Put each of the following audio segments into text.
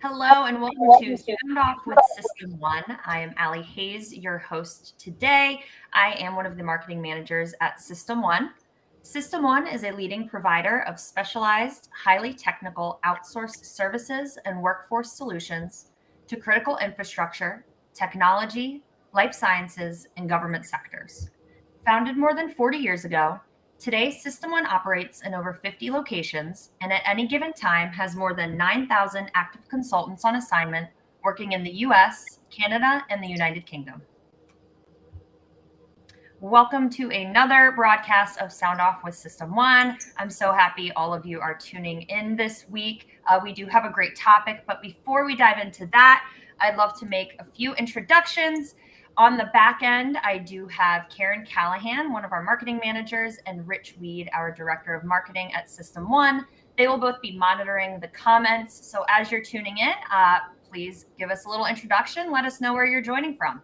Hello and welcome to Sound Off with System One. I am Allie Hayes, your host today. I am one of the marketing managers at System One. System One is a leading provider of specialized, highly technical outsourced services and workforce solutions to critical infrastructure, technology, life sciences, and government sectors. Founded more than 40 years ago, today System One operates in over 50 locations and at any given time has more than 9,000 active consultants on assignment working in the US, Canada, and the United Kingdom. Welcome to another broadcast of Sound Off with System One. I'm so happy all of you are tuning in this week. We do have a great topic, but before we dive into that, I'd love to make a few introductions. On the back end, I do have Karen Callahan, one of our marketing managers, and Rich Weed, our director of marketing at System One. They will both be monitoring the comments. So as you're tuning in, please give us a little introduction. Let us know where you're joining from.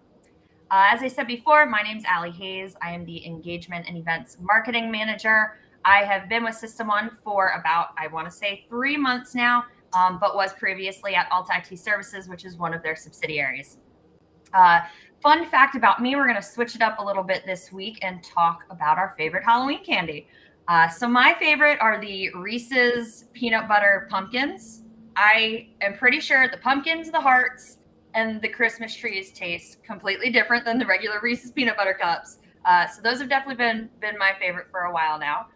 As I said before, my name's Allie Hayes. I am the engagement and events marketing manager. I have been with System One for about, I want to say 3 months now, but was previously at Alta IT Services, which is one of their subsidiaries. Fun fact about me, we're going to switch it up a little bit this week and talk about our favorite Halloween candy. So my favorite are the Reese's peanut butter pumpkins. I am pretty sure the pumpkins, the hearts, and the Christmas trees taste completely different than the regular Reese's peanut butter cups. So those have definitely been my favorite for a while now.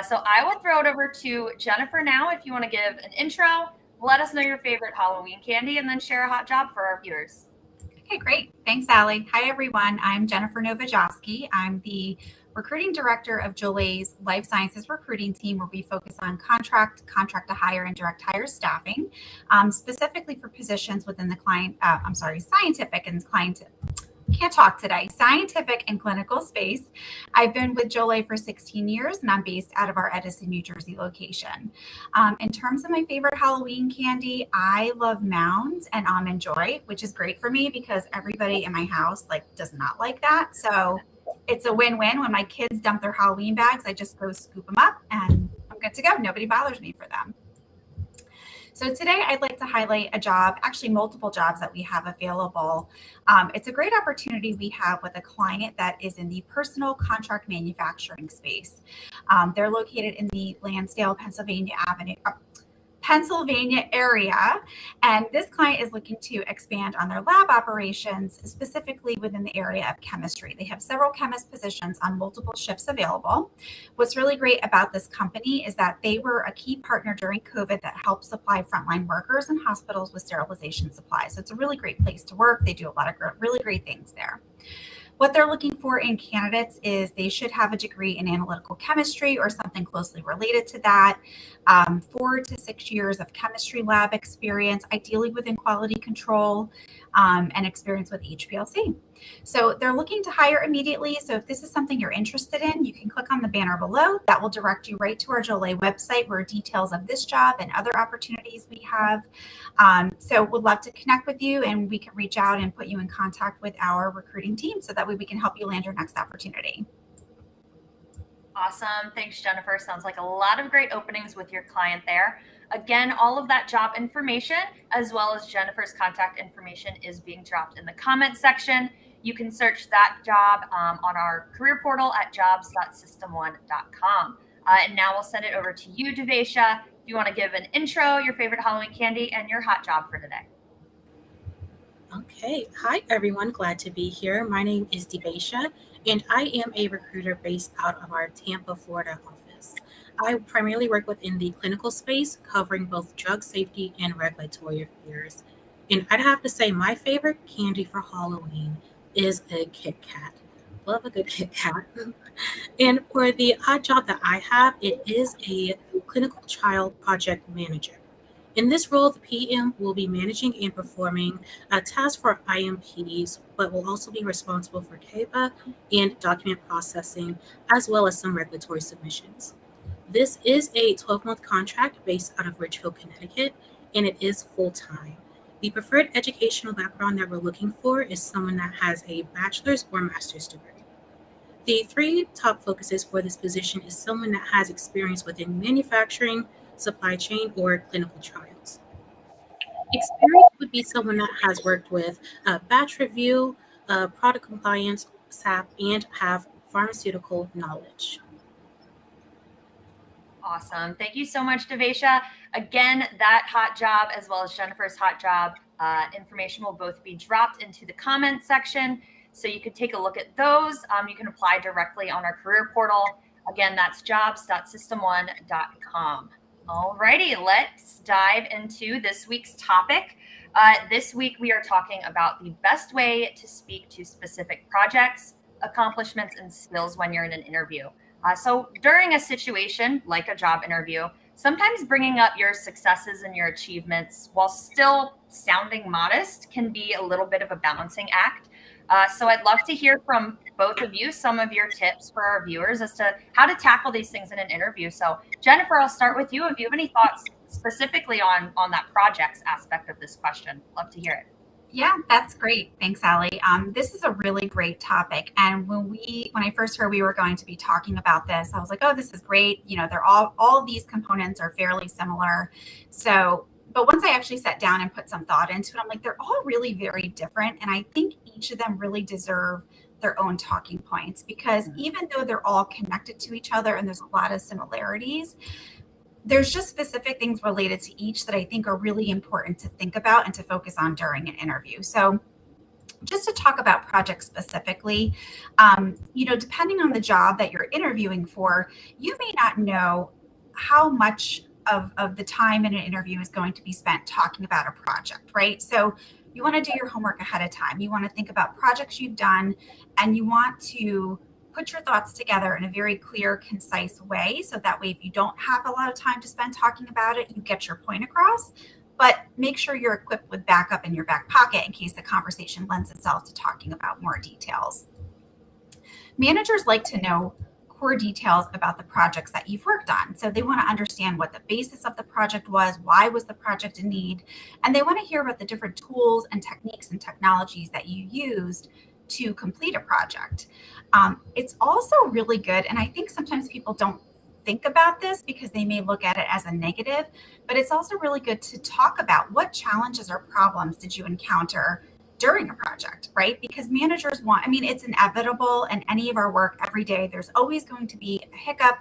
So I will throw it over to Jennifer now if you want to give an intro, let us know your favorite Halloween candy, and then share a hot job for our viewers. Okay, great. Thanks, Allie. Hi, everyone. I'm Jennifer Novajowski. I'm the recruiting director of Joulé's life sciences recruiting team, where we focus on contract to hire, and direct hire staffing, specifically for positions within the scientific and scientific and clinical space. I've been with Joulé for 16 years, and I'm based out of our Edison, New Jersey location. In terms of my favorite Halloween candy, I love Mounds and Almond Joy, which is great for me because everybody in my house does not like that. So it's a win-win. When my kids dump their Halloween bags, I just go scoop them up and I'm good to go. Nobody bothers me for them. So today I'd like to highlight a job, actually multiple jobs that we have available. It's a great opportunity we have with a client that is in the personal contract manufacturing space. They're located in the Lansdale, Pennsylvania area, and this client is looking to expand on their lab operations, specifically within the area of chemistry. They have several chemist positions on multiple shifts available. What's really great about this company is that they were a key partner during COVID that helped supply frontline workers and hospitals with sterilization supplies. So it's a really great place to work. They do a lot of really great things there. What they're looking for in candidates is they should have a degree in analytical chemistry or something closely related to that, 4 to 6 years of chemistry lab experience, ideally within quality control, and experience with HPLC. So they're looking to hire immediately. So if this is something you're interested in, you can click on the banner below. That will direct you right to our Joulé website, where details of this job and other opportunities we have. So we'd love to connect with you, and we can reach out and put you in contact with our recruiting team so that way we can help you land your next opportunity. Awesome. Thanks, Jennifer. Sounds like a lot of great openings with your client there. Again, all of that job information, as well as Jennifer's contact information, is being dropped in the comment section. You can search that job on our career portal at jobs.system1.com. And now we'll send it over to you, Devesha, if you want to give an intro, your favorite Halloween candy, and your hot job for today. Okay. Hi, everyone. Glad to be here. My name is Devesha, and I am a recruiter based out of our Tampa, Florida office. I primarily work within the clinical space, covering both drug safety and regulatory affairs. And I'd have to say my favorite candy for Halloween is a Kit Kat. Love a good Kit Kat. And for the hot job that I have, it is a clinical trial project manager. In this role, the PM will be managing and performing tasks for IMPs, but will also be responsible for CAPA and document processing, as well as some regulatory submissions. This is a 12-month contract based out of Ridgefield, Connecticut, and it is full-time. The preferred educational background that we're looking for is someone that has a bachelor's or master's degree. The 3 top focuses for this position is someone that has experience within manufacturing, supply chain, or clinical trials. Experience would be someone that has worked with batch review, product compliance, SAP, and have pharmaceutical knowledge. Awesome. Thank you so much, Devesha. Again, that hot job as well as Jennifer's hot job information will both be dropped into the comments section. So you can take a look at those. You can apply directly on our career portal. Again, that's jobs.system1.com. Alrighty, let's dive into this week's topic. This week, we are talking about the best way to speak to specific projects, accomplishments, and skills when you're in an interview. So during a situation like a job interview, sometimes bringing up your successes and your achievements while still sounding modest can be a little bit of a balancing act. So I'd love to hear from both of you some of your tips for our viewers as to how to tackle these things in an interview. So Jennifer, I'll start with you. If you have any thoughts specifically on that projects aspect of this question, love to hear it. Yeah, that's great. Thanks, Allie. This is a really great topic. And when I first heard we were going to be talking about this, I was like, oh, this is great. You know, they're all these components are fairly similar. So, but once I actually sat down and put some thought into it, I'm like, they're all really very different. And I think each of them really deserve their own talking points, because even though they're all connected to each other and there's a lot of similarities, there's just specific things related to each that I think are really important to think about and to focus on during an interview. So just to talk about projects specifically, depending on the job that you're interviewing for, you may not know how much of the time in an interview is going to be spent talking about a project, right? So you want to do your homework ahead of time. You want to think about projects you've done, and you want to put your thoughts together in a very clear, concise way. So that way, if you don't have a lot of time to spend talking about it, you get your point across. But make sure you're equipped with backup in your back pocket in case the conversation lends itself to talking about more details. Managers like to know core details about the projects that you've worked on. So they want to understand what the basis of the project was, why was the project in need, and they want to hear about the different tools and techniques and technologies that you used to complete a project. It's also really good, and I think sometimes people don't think about this because they may look at it as a negative, but it's also really good to talk about what challenges or problems did you encounter during a project, right? Because managers it's inevitable in any of our work every day. There's always going to be a hiccup.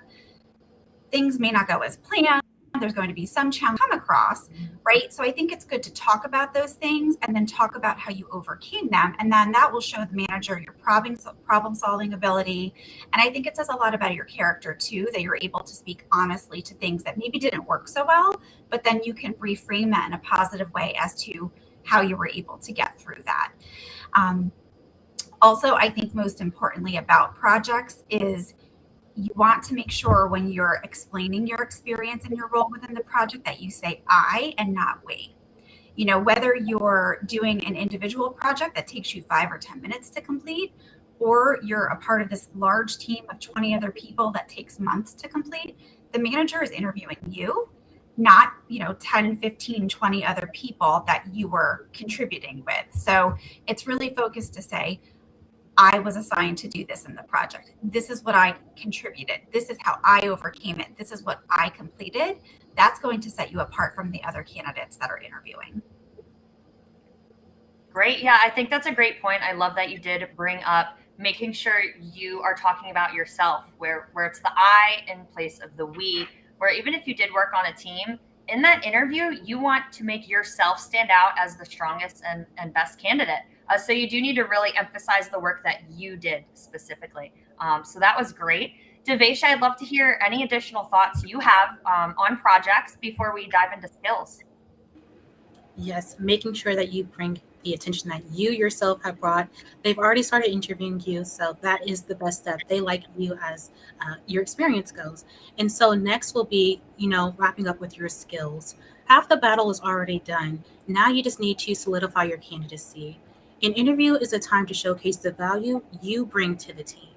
Things may not go as planned. There's going to be some challenge come across, right? So I think it's good to talk about those things and then talk about how you overcame them. And then that will show the manager your problem solving ability. And I think it says a lot about your character too, that you're able to speak honestly to things that maybe didn't work so well, but then you can reframe that in a positive way as to how you were able to get through that. Also, I think most importantly about projects is you want to make sure when you're explaining your experience and your role within the project that you say I and not we. You know, whether you're doing an individual project that takes you 5 or 10 minutes to complete, or you're a part of this large team of 20 other people that takes months to complete, the manager is interviewing you, not 10, 15, 20 other people that you were contributing with. So it's really focused to say, I was assigned to do this in the project. This is what I contributed. This is how I overcame it. This is what I completed. That's going to set you apart from the other candidates that are interviewing. Great. Yeah, I think that's a great point. I love that you did bring up making sure you are talking about yourself, where it's the I in place of the we, where even if you did work on a team, in that interview, you want to make yourself stand out as the strongest and best candidate. So you do need to really emphasize the work that you did specifically. So that was great. Devesha, I'd love to hear any additional thoughts you have on projects before we dive into skills. Yes, making sure that you bring the attention that you yourself have brought. They've already started interviewing you, so that is the best step. They like you as your experience goes. And so next will be, wrapping up with your skills. Half the battle is already done. Now you just need to solidify your candidacy. An interview is a time to showcase the value you bring to the team.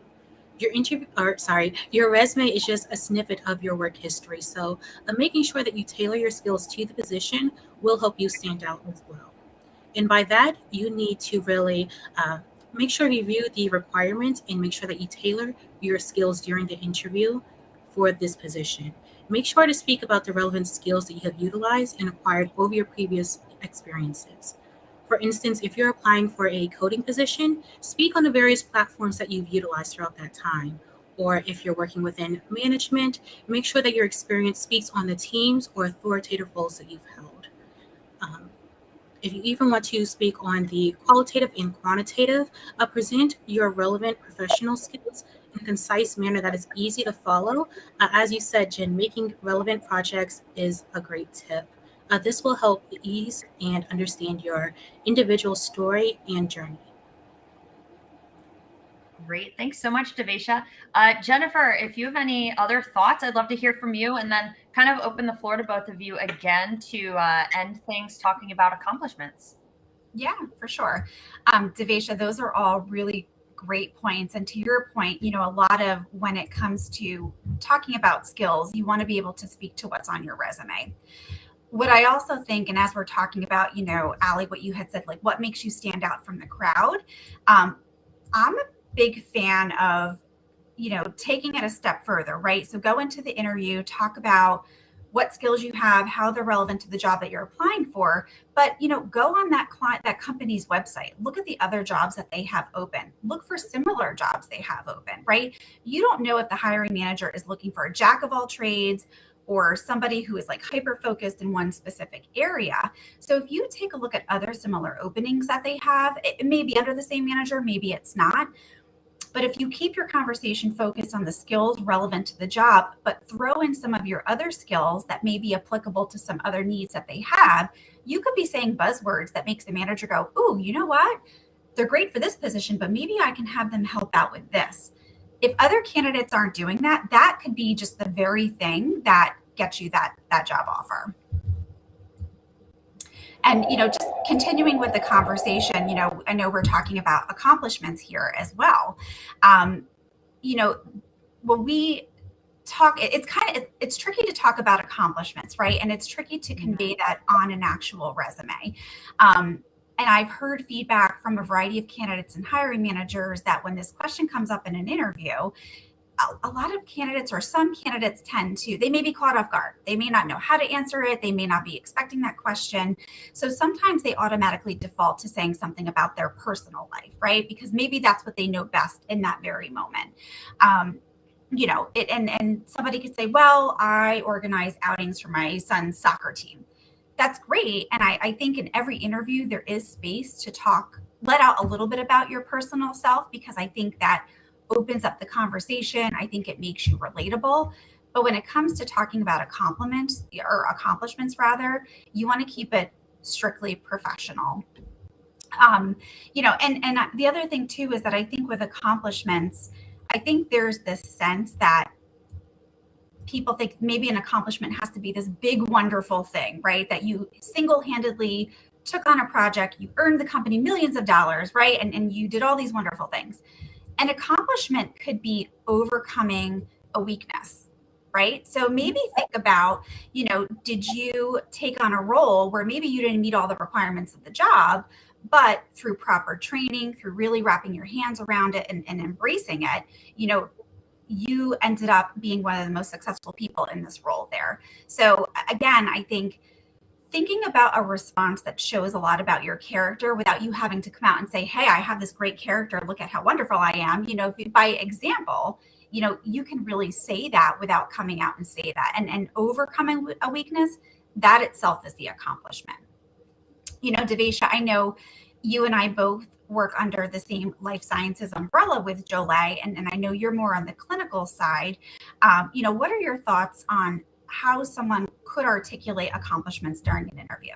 Your resume is just a snippet of your work history. So making sure that you tailor your skills to the position will help you stand out as well. And by that, you need to really make sure you review the requirements and make sure that you tailor your skills during the interview for this position. Make sure to speak about the relevant skills that you have utilized and acquired over your previous experiences. For instance, if you're applying for a coding position, speak on the various platforms that you've utilized throughout that time. Or if you're working within management, make sure that your experience speaks on the teams or authoritative roles that you've held. Um, if you even want to speak on the qualitative and quantitative, present your relevant professional skills in a concise manner that is easy to follow. As you said, Jen, making relevant projects is a great tip. This will help ease and understand your individual story and journey. Great. Thanks so much, Devesha. Jennifer, if you have any other thoughts, I'd love to hear from you, and then kind of open the floor to both of you again to end things talking about accomplishments. Yeah, for sure. Devesha, those are all really great points. And to your point, a lot of when it comes to talking about skills, you want to be able to speak to what's on your resume. What I also think, and as we're talking about, Allie, what you had said, like what makes you stand out from the crowd, I'm a big fan of, taking it a step further, right? So go into the interview, talk about what skills you have, how they're relevant to the job that you're applying for, but go on that company's website, look at the other jobs that they have open, look for similar jobs they have open, right? You don't know if the hiring manager is looking for a jack of all trades or somebody who is like hyper focused in one specific area. So if you take a look at other similar openings that they have, it may be under the same manager, maybe it's not. But if you keep your conversation focused on the skills relevant to the job, but throw in some of your other skills that may be applicable to some other needs that they have, you could be saying buzzwords that makes the manager go, "Ooh, you know what? They're great for this position, but maybe I can have them help out with this." If other candidates aren't doing that, that could be just the very thing that gets you that job offer. And just continuing with the conversation, I know we're talking about accomplishments here as well. You know when we talk, it's tricky to talk about accomplishments, right? And it's tricky to convey that on an actual resume. And I've heard feedback from a variety of candidates and hiring managers that when this question comes up in an interview, a lot of candidates, or some candidates, they may be caught off guard. They may not know how to answer it. They may not be expecting that question. So sometimes they automatically default to saying something about their personal life, right? Because maybe that's what they know best in that very moment. And somebody could say, well, I organize outings for my son's soccer team. That's great. And I think in every interview, there is space to let out a little bit about your personal self, because I think that opens up the conversation. I think it makes you relatable. But when it comes to talking about accomplishments, you want to keep it strictly professional. And the other thing too is that I think with accomplishments, I think there's this sense that people think maybe an accomplishment has to be this big, wonderful thing, right? That you single-handedly took on a project, you earned the company millions of dollars, right? And you did all these wonderful things. An accomplishment could be overcoming a weakness, right? So maybe think about, did you take on a role where maybe you didn't meet all the requirements of the job, but through proper training, through really wrapping your hands around it and embracing it, you ended up being one of the most successful people in this role there. So again, I think thinking about a response that shows a lot about your character without you having to come out and say, hey, I have this great character, look at how wonderful I am. By example, you can really say that without coming out and say that. And overcoming a weakness, that itself is the accomplishment. Devesha, I know you and I both work under the same life sciences umbrella with Joulé, and I know you're more on the clinical side. What are your thoughts on how someone could articulate accomplishments during an interview?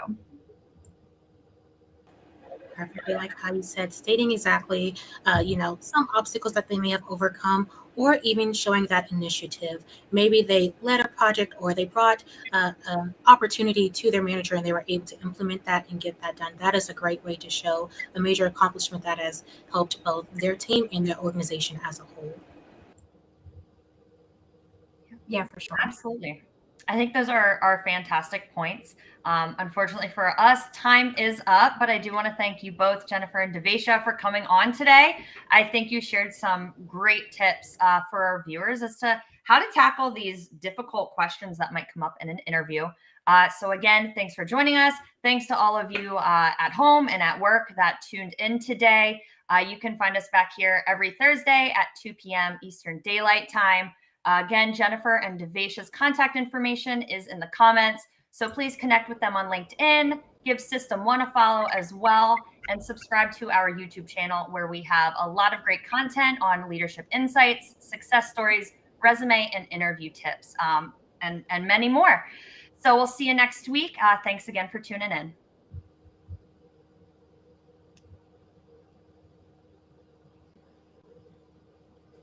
Perfectly, like how you said, stating exactly, some obstacles that they may have overcome, or even showing that initiative. Maybe they led a project, or they brought an opportunity to their manager and they were able to implement that and get that done. That is a great way to show a major accomplishment that has helped both their team and their organization as a whole. Yeah, for sure. Absolutely. I think those are fantastic points. Unfortunately for us, time is up, but I do want to thank you both, Jennifer and Devesha, for coming on today. I think you shared some great tips for our viewers as to how to tackle these difficult questions that might come up in an interview. So again, thanks for joining us. Thanks to all of you at home and at work that tuned in today. You can find us back here every Thursday at 2 p.m. Eastern Daylight Time. Again, Jennifer and Devesha's contact information is in the comments. So please connect with them on LinkedIn, give System 1 a follow as well, and subscribe to our YouTube channel where we have a lot of great content on leadership insights, success stories, resume and interview tips, and many more. So we'll see you next week. Thanks again for tuning in.